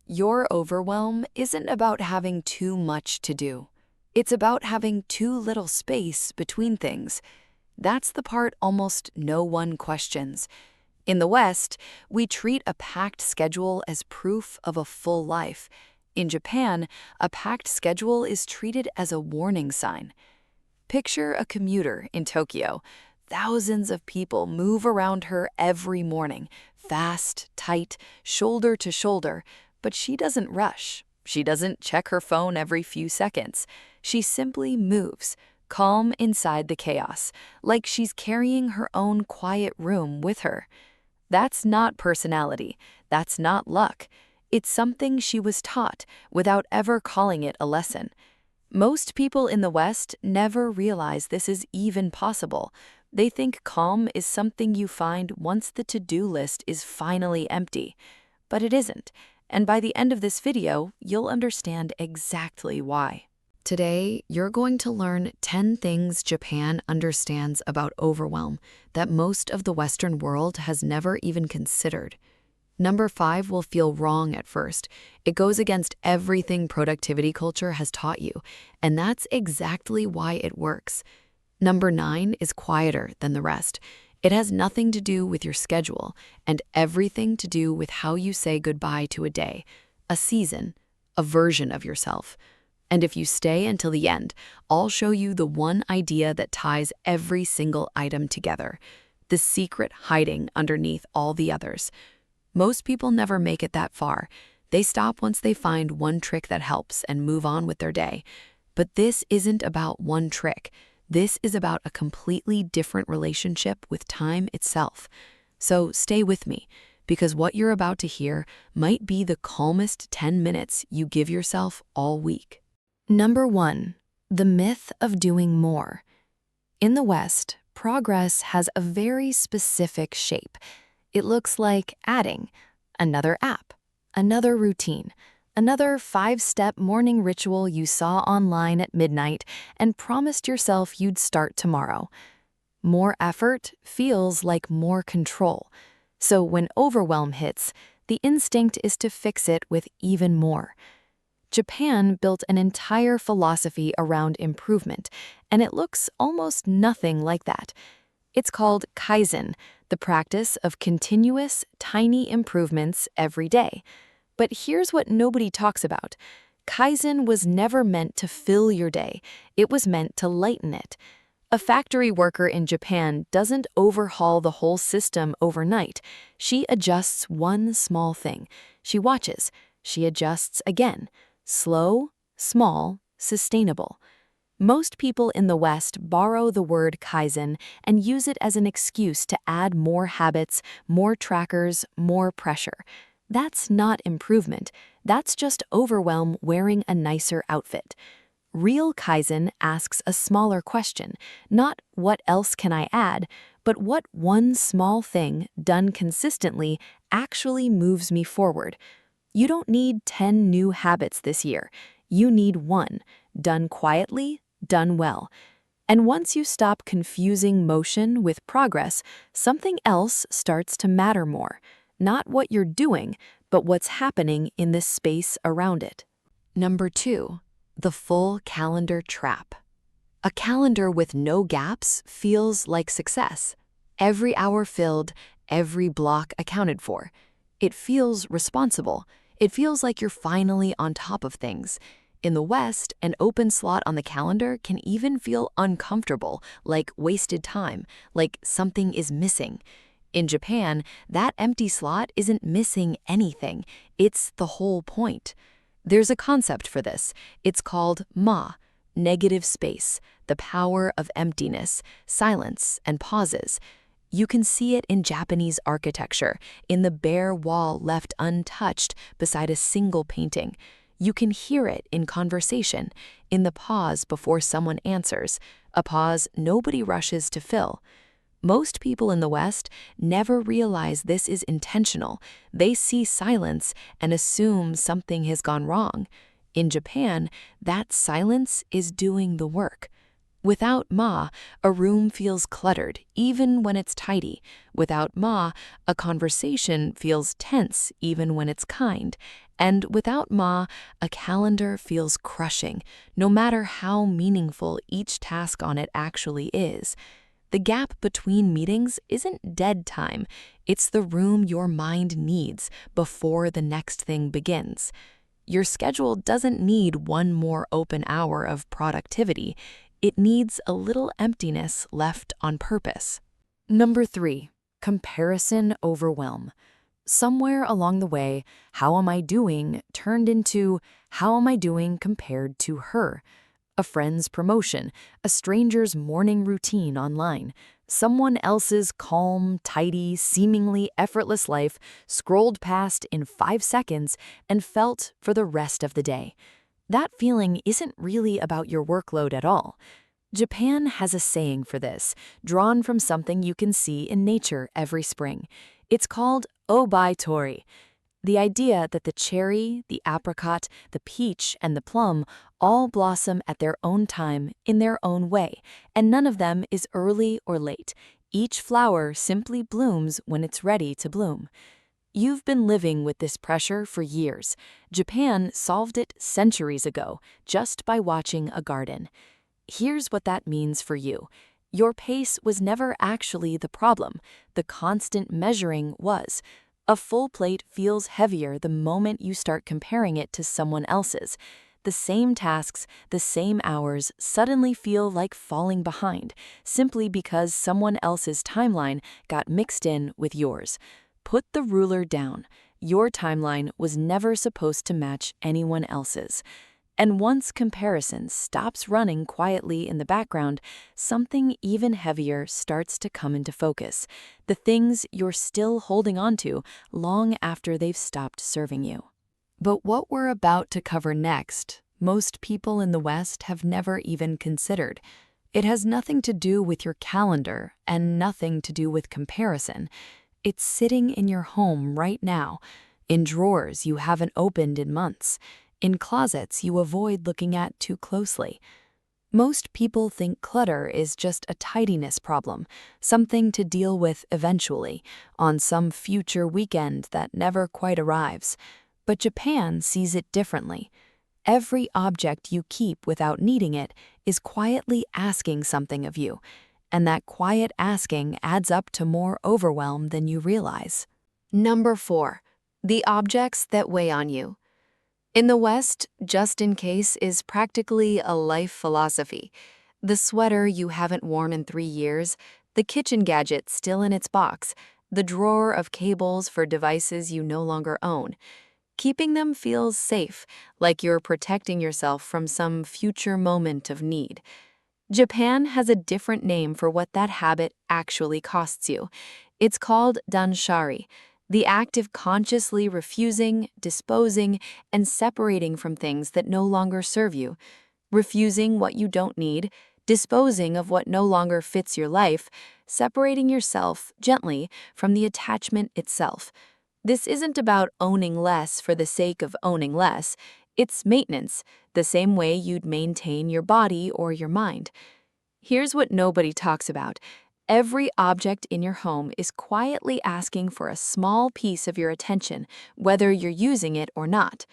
Your overwhelm isn't about having too much to do. It's about having too little space between things. That's the part almost no one questions. In the West, we treat a packed schedule as proof of a full life. In Japan, a packed schedule is treated as a warning sign. Picture a commuter in Tokyo. Thousands of people move around her every morning, fast, tight, shoulder to shoulder, but she doesn't rush. She doesn't check her phone every few seconds. She simply moves, calm inside the chaos, like she's carrying her own quiet room with her. That's not personality. That's not luck. It's something she was taught without ever calling it a lesson. Most people in the West never realize this is even possible. They think calm is something you find once the to-do list is finally empty. But it isn't. And by the end of this video, you'll understand exactly why. Today, you're going to learn 10 things Japan understands about overwhelm that most of the Western world has never even considered. Number 5 will feel wrong at first. It goes against everything productivity culture has taught you, and that's exactly why it works. Number 9 is quieter than the rest. It has nothing to do with your schedule and everything to do with how you say goodbye to a day, a season, a version of yourself. And if you stay until the end, I'll show you the one idea that ties every single item together, the secret hiding underneath all the others. Most people never make it that far. They stop once they find one trick that helps and move on with their day. But this isn't about one trick. This is about a completely different relationship with time itself. So stay with me, because what you're about to hear might be the calmest 10 minutes you give yourself all week. Number 1, the myth of doing more. In the West, progress has a very specific shape. It looks like adding another app, another routine, another 5-step morning ritual you saw online at midnight and promised yourself you'd start tomorrow. More effort feels like more control. So when overwhelm hits, the instinct is to fix it with even more. Japan built an entire philosophy around improvement, and it looks almost nothing like that. It's called Kaizen, the practice of continuous, tiny improvements every day. But here's what nobody talks about. Kaizen was never meant to fill your day. It was meant to lighten it. A factory worker in Japan doesn't overhaul the whole system overnight. She adjusts one small thing. She watches. She adjusts again. Slow, small, sustainable. Most people in the West borrow the word Kaizen and use it as an excuse to add more habits, more trackers, more pressure. That's not improvement. That's just overwhelm wearing a nicer outfit. Real Kaizen asks a smaller question, not what else can I add, but what one small thing done consistently actually moves me forward. You don't need 10 new habits this year. You need one, done quietly, done well. And once you stop confusing motion with progress, something else starts to matter more. Not what you're doing, but what's happening in this space around it. Number 2, the full calendar trap. A calendar with no gaps feels like success. Every hour filled, every block accounted for. It feels responsible. It feels like you're finally on top of things. In the West, an open slot on the calendar can even feel uncomfortable, like wasted time, like something is missing. In Japan, that empty slot isn't missing anything. It's the whole point. There's a concept for this. It's called negative space, the power of emptiness, silence, and pauses. You can see it in Japanese architecture, in the bare wall left untouched beside a single painting. You can hear it in conversation, in the pause before someone answers, a pause nobody rushes to fill. Most people in the West never realize this is intentional. They see silence and assume something has gone wrong. In Japan, that silence is doing the work. Without a room feels cluttered, even when it's tidy. Without a conversation feels tense, even when it's kind. And without Ma, a calendar feels crushing, no matter how meaningful each task on it actually is. The gap between meetings isn't dead time, it's the room your mind needs before the next thing begins. Your schedule doesn't need one more open hour of productivity, it needs a little emptiness left on purpose. Number 3, comparison overwhelm. Somewhere along the way, how am I doing turned into how am I doing compared to her? A friend's promotion, a stranger's morning routine online, someone else's calm, tidy, seemingly effortless life scrolled past in 5 seconds and felt for the rest of the day. That feeling isn't really about your workload at all. Japan has a saying for this, drawn from something you can see in nature every spring. It's called obai-tori, the idea that the cherry, the apricot, the peach, and the plum all blossom at their own time in their own way, and none of them is early or late. Each flower simply blooms when it's ready to bloom. You've been living with this pressure for years. Japan solved it centuries ago, just by watching a garden. Here's what that means for you. Your pace was never actually the problem. The constant measuring was. A full plate feels heavier the moment you start comparing it to someone else's. The same tasks, the same hours suddenly feel like falling behind, simply because someone else's timeline got mixed in with yours. Put the ruler down. Your timeline was never supposed to match anyone else's. And once comparison stops running quietly in the background, something even heavier starts to come into focus. The things you're still holding on to long after they've stopped serving you. But what we're about to cover next, most people in the West have never even considered. It has nothing to do with your calendar and nothing to do with comparison. It's sitting in your home right now, in drawers you haven't opened in months, in closets you avoid looking at too closely. Most people think clutter is just a tidiness problem, something to deal with eventually, on some future weekend that never quite arrives. But Japan sees it differently. Every object you keep without needing it is quietly asking something of you, and that quiet asking adds up to more overwhelm than you realize. Number 4, the objects that weigh on you. In the West, just in case is practically a life philosophy. The sweater you haven't worn in 3 years, the kitchen gadget still in its box, the drawer of cables for devices you no longer own. Keeping them feels safe, like you're protecting yourself from some future moment of need. Japan has a different name for what that habit actually costs you. It's called Danshari, the act of consciously refusing, disposing, and separating from things that no longer serve you. Refusing what you don't need, disposing of what no longer fits your life, separating yourself gently from the attachment itself. This isn't about owning less for the sake of owning less. It's maintenance, the same way you'd maintain your body or your mind. Here's what nobody talks about. Every object in your home is quietly asking for a small piece of your attention, whether you're using it or not.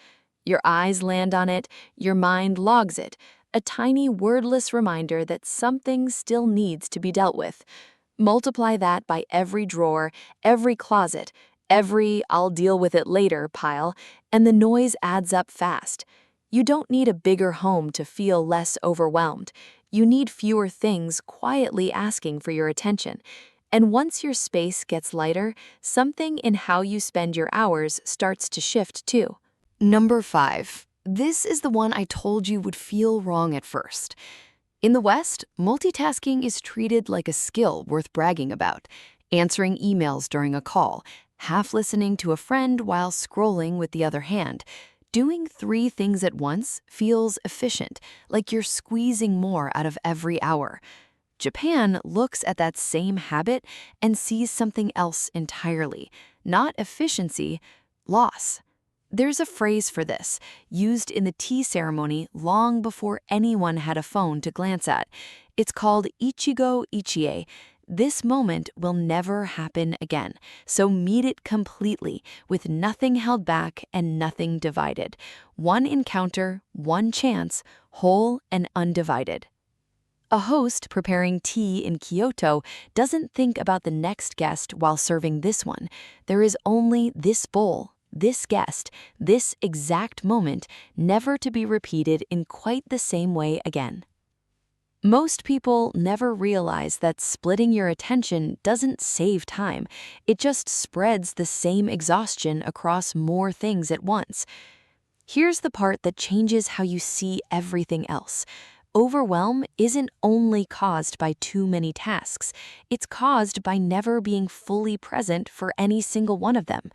Your eyes land on it, your mind logs it, a tiny wordless reminder that something still needs to be dealt with. Multiply that by every drawer, every closet, every "I'll deal with it later" pile, and the noise adds up fast. You don't need a bigger home to feel less overwhelmed. You need fewer things quietly asking for your attention. And once your space gets lighter, something in how you spend your hours starts to shift too. Number 5. This is the one I told you would feel wrong at first. In the West, multitasking is treated like a skill worth bragging about. Answering emails during a call, half listening to a friend while scrolling with the other hand. Doing 3 things at once feels efficient, like you're squeezing more out of every hour. Japan looks at that same habit and sees something else entirely, not efficiency, loss. There's a phrase for this, used in the tea ceremony long before anyone had a phone to glance at. It's called Ichigo Ichie, This moment will never happen again, so meet it completely, with nothing held back and nothing divided. One encounter, one chance, whole and undivided. A host preparing tea in Kyoto doesn't think about the next guest while serving this one. There is only this bowl, this guest, this exact moment, never to be repeated in quite the same way again. Most people never realize that splitting your attention doesn't save time. It just spreads the same exhaustion across more things at once. Here's the part that changes how you see everything else. Overwhelm isn't only caused by too many tasks. It's caused by never being fully present for any single one of them.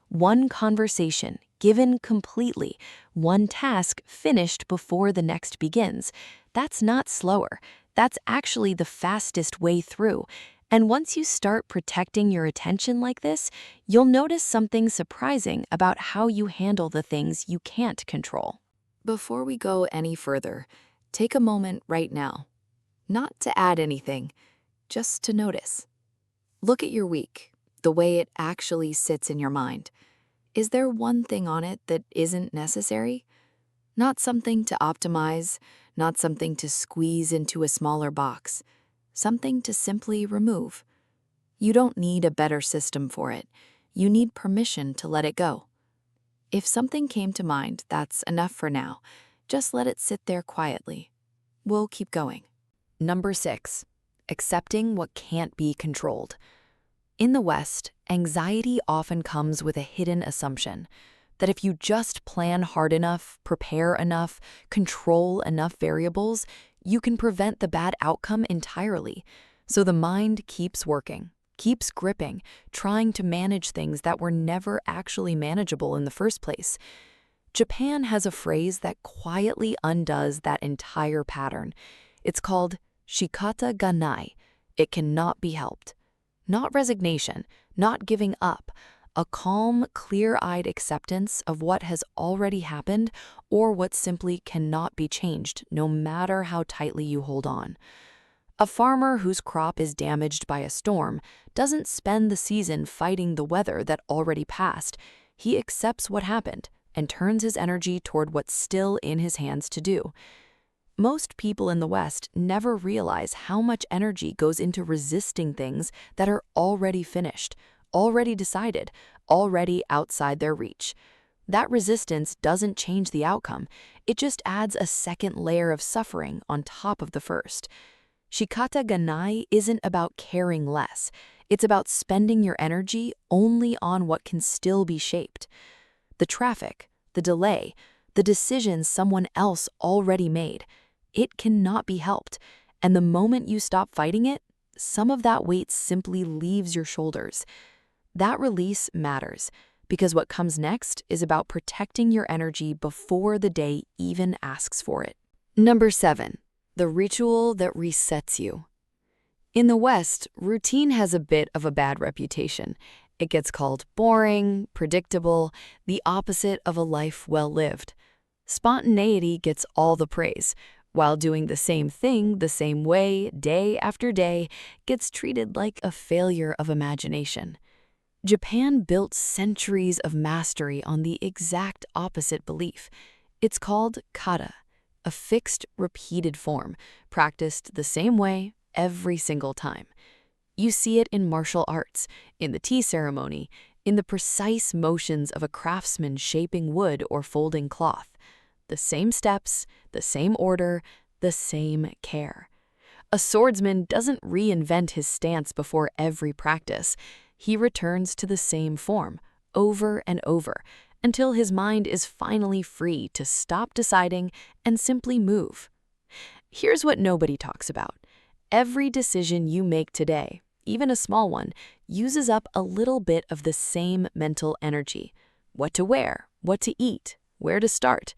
One conversation given completely, one task finished before the next begins. That's not slower. That's actually the fastest way through. And once you start protecting your attention like this, you'll notice something surprising about how you handle the things you can't control. Before we go any further, take a moment right now. Not to add anything, just to notice. Look at your week, the way it actually sits in your mind. Is there one thing on it that isn't necessary? Not something to optimize, not something to squeeze into a smaller box, something to simply remove. You don't need a better system for it. You need permission to let it go. If something came to mind, that's enough for now. Just let it sit there quietly. We'll keep going. Number 6, accepting what can't be controlled. In the West, anxiety often comes with a hidden assumption that if you just plan hard enough, prepare enough, control enough variables, you can prevent the bad outcome entirely. So the mind keeps working, keeps gripping, trying to manage things that were never actually manageable in the first place. Japan has a phrase that quietly undoes that entire pattern. It's called Shikata ga nai. It cannot be helped. Not resignation, not giving up, a calm, clear-eyed acceptance of what has already happened or what simply cannot be changed, no matter how tightly you hold on. A farmer whose crop is damaged by a storm doesn't spend the season fighting the weather that already passed. He accepts what happened and turns his energy toward what's still in his hands to do. Most people in the West never realize how much energy goes into resisting things that are already finished, already decided, already outside their reach. That resistance doesn't change the outcome. It just adds a second layer of suffering on top of the first. Shikata ga nai isn't about caring less. It's about spending your energy only on what can still be shaped. The traffic, the delay, the decisions someone else already made, it cannot be helped. And the moment you stop fighting it, some of that weight simply leaves your shoulders. That release matters, because what comes next is about protecting your energy before the day even asks for it. Number 7, the ritual that resets you. In the West, routine has a bit of a bad reputation. It gets called boring, predictable, the opposite of a life well lived. Spontaneity gets all the praise, while doing the same thing the same way, day after day, gets treated like a failure of imagination. Japan built centuries of mastery on the exact opposite belief. It's called Kata, a fixed, repeated form, practiced the same way every single time. You see it in martial arts, in the tea ceremony, in the precise motions of a craftsman shaping wood or folding cloth. The same steps, the same order, the same care. A swordsman doesn't reinvent his stance before every practice. He returns to the same form, over and over, until his mind is finally free to stop deciding and simply move. Here's what nobody talks about. Every decision you make today, even a small one, uses up a little bit of the same mental energy. What to wear, what to eat, where to start.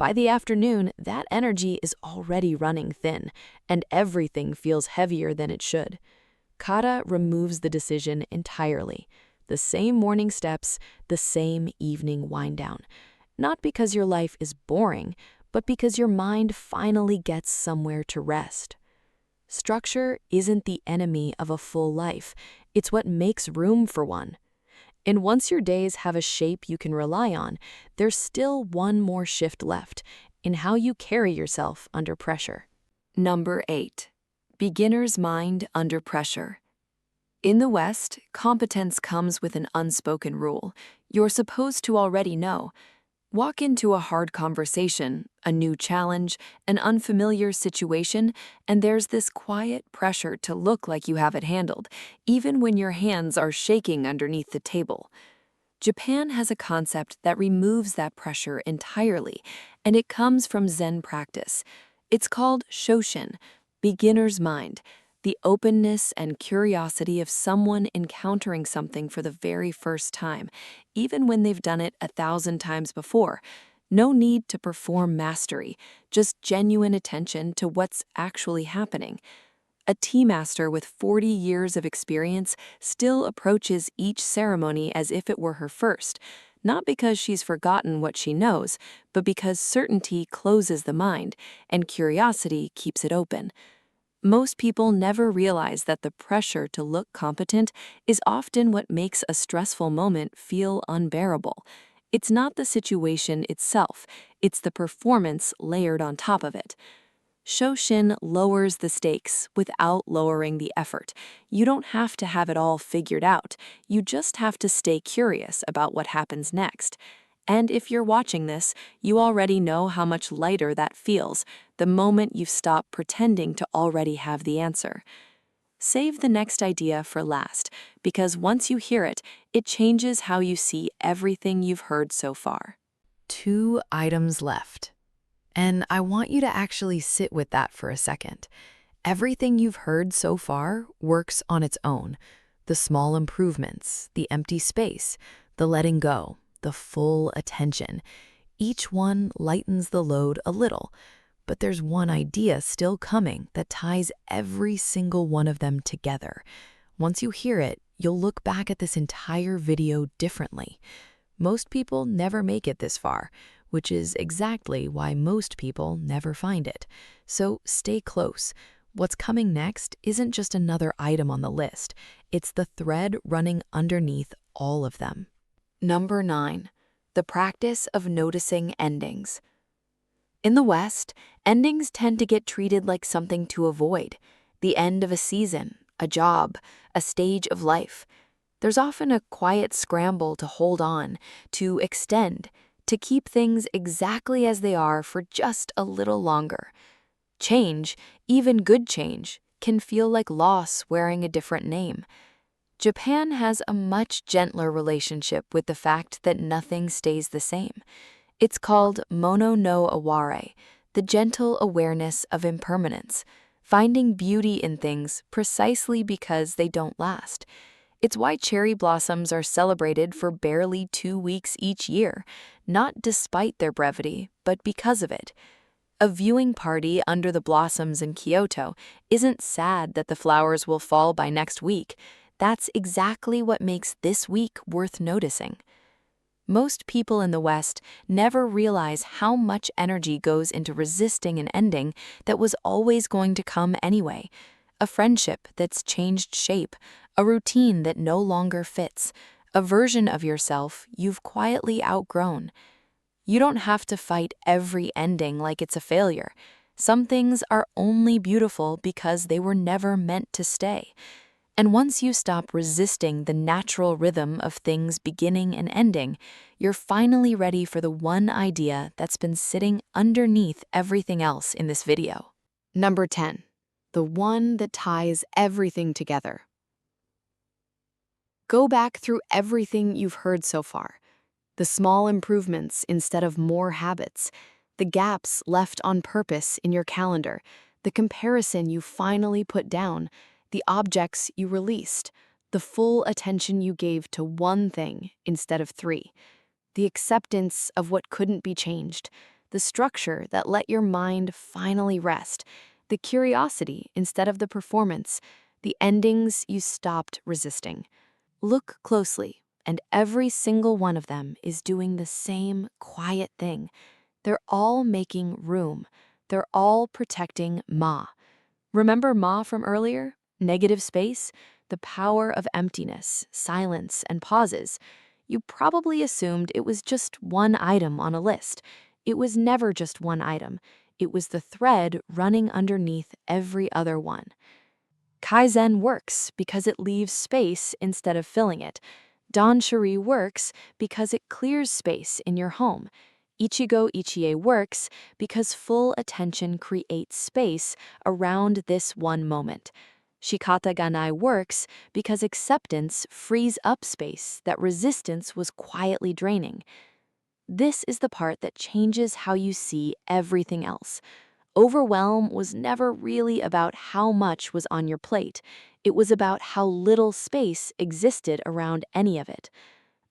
By the afternoon, that energy is already running thin, and everything feels heavier than it should. Kata removes the decision entirely. The same morning steps, the same evening wind down. Not because your life is boring, but because your mind finally gets somewhere to rest. Structure isn't the enemy of a full life, it's what makes room for one. And once your days have a shape you can rely on, there's still one more shift left in how you carry yourself under pressure. Number 8. Beginner's mind under pressure. In the West, competence comes with an unspoken rule. You're supposed to already know. Walk into a hard conversation, a new challenge, an unfamiliar situation, and there's this quiet pressure to look like you have it handled, even when your hands are shaking underneath the table. Japan has a concept that removes that pressure entirely, and it comes from Zen practice. It's called Shoshin, beginner's mind, the openness and curiosity of someone encountering something for the very first time, even when they've done it 1,000 times before. No need to perform mastery, just genuine attention to what's actually happening. A tea master with 40 years of experience still approaches each ceremony as if it were her first, not because she's forgotten what she knows, but because certainty closes the mind and curiosity keeps it open. Most people never realize that the pressure to look competent is often what makes a stressful moment feel unbearable. It's not the situation itself, it's the performance layered on top of it. Shoshin lowers the stakes without lowering the effort. You don't have to have it all figured out. You just have to stay curious about what happens next. And if you're watching this, you already know how much lighter that feels the moment you've stopped pretending to already have the answer. Save the next idea for last, because once you hear it, it changes how you see everything you've heard so far. 2 items left. And I want you to actually sit with that for a second. Everything you've heard so far works on its own. The small improvements, the empty space, the letting go, the full attention. Each one lightens the load a little, but there's one idea still coming that ties every single one of them together. Once you hear it, you'll look back at this entire video differently. Most people never make it this far, which is exactly why most people never find it. So stay close. What's coming next isn't just another item on the list. It's the thread running underneath all of them. Number 9. The practice of noticing endings. In the West, endings tend to get treated like something to avoid. The end of a season, a job, a stage of life. There's often a quiet scramble to hold on, to extend, to keep things exactly as they are for just a little longer. Change, even good change, can feel like loss wearing a different name. Japan has a much gentler relationship with the fact that nothing stays the same. It's called mono no aware, the gentle awareness of impermanence, finding beauty in things precisely because they don't last. It's why cherry blossoms are celebrated for barely 2 weeks each year, not despite their brevity, but because of it. A viewing party under the blossoms in Kyoto isn't sad that the flowers will fall by next week. That's exactly what makes this week worth noticing. Most people in the West never realize how much energy goes into resisting an ending that was always going to come anyway. A friendship that's changed shape, a routine that no longer fits, a version of yourself you've quietly outgrown. You don't have to fight every ending like it's a failure. Some things are only beautiful because they were never meant to stay. And once you stop resisting the natural rhythm of things beginning and ending, you're finally ready for the one idea that's been sitting underneath everything else in this video. Number 10. The one that ties everything together. Go back through everything you've heard so far. The small improvements instead of more habits, the gaps left on purpose in your calendar, the comparison you finally put down, the objects you released, the full attention you gave to one thing instead of 3, the acceptance of what couldn't be changed, the structure that let your mind finally rest, the curiosity instead of the performance, the endings you stopped resisting. Look closely, and every single one of them is doing the same quiet thing. They're all making room. They're all protecting Ma. Remember Ma from earlier? Negative space? The power of emptiness, silence, and pauses. You probably assumed it was just one item on a list. It was never just one item. It was the thread running underneath every other one. Kaizen works because it leaves space instead of filling it. Danshari works because it clears space in your home. Ichigo Ichie works because full attention creates space around this one moment. Shikata Ganai works because acceptance frees up space that resistance was quietly draining. This is the part that changes how you see everything else. Overwhelm was never really about how much was on your plate. It was about how little space existed around any of it.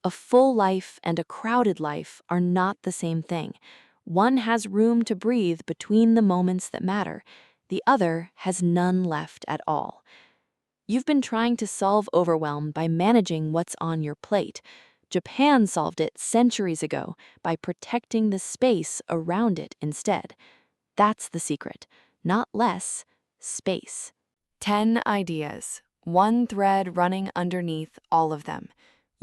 A full life and a crowded life are not the same thing. One has room to breathe between the moments that matter. The other has none left at all. You've been trying to solve overwhelm by managing what's on your plate. Japan solved it centuries ago by protecting the space around it instead. That's the secret. Not less, space. 10 ideas. One thread running underneath all of them.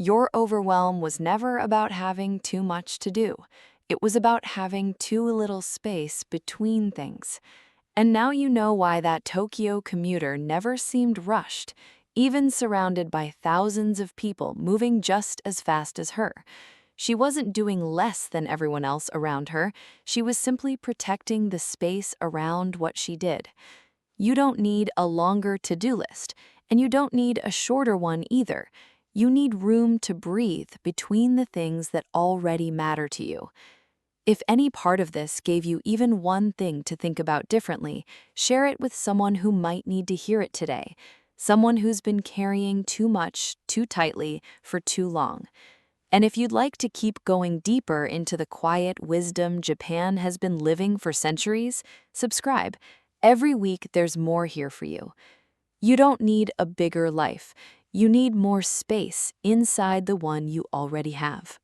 Your overwhelm was never about having too much to do. It was about having too little space between things. And now you know why that Tokyo commuter never seemed rushed, even surrounded by thousands of people moving just as fast as her. She wasn't doing less than everyone else around her. She was simply protecting the space around what she did. You don't need a longer to-do list, and you don't need a shorter one either. You need room to breathe between the things that already matter to you. If any part of this gave you even one thing to think about differently, share it with someone who might need to hear it today, someone who's been carrying too much, too tightly, for too long. And if you'd like to keep going deeper into the quiet wisdom Japan has been living for centuries, subscribe. Every week there's more here for you. You don't need a bigger life. You need more space inside the one you already have.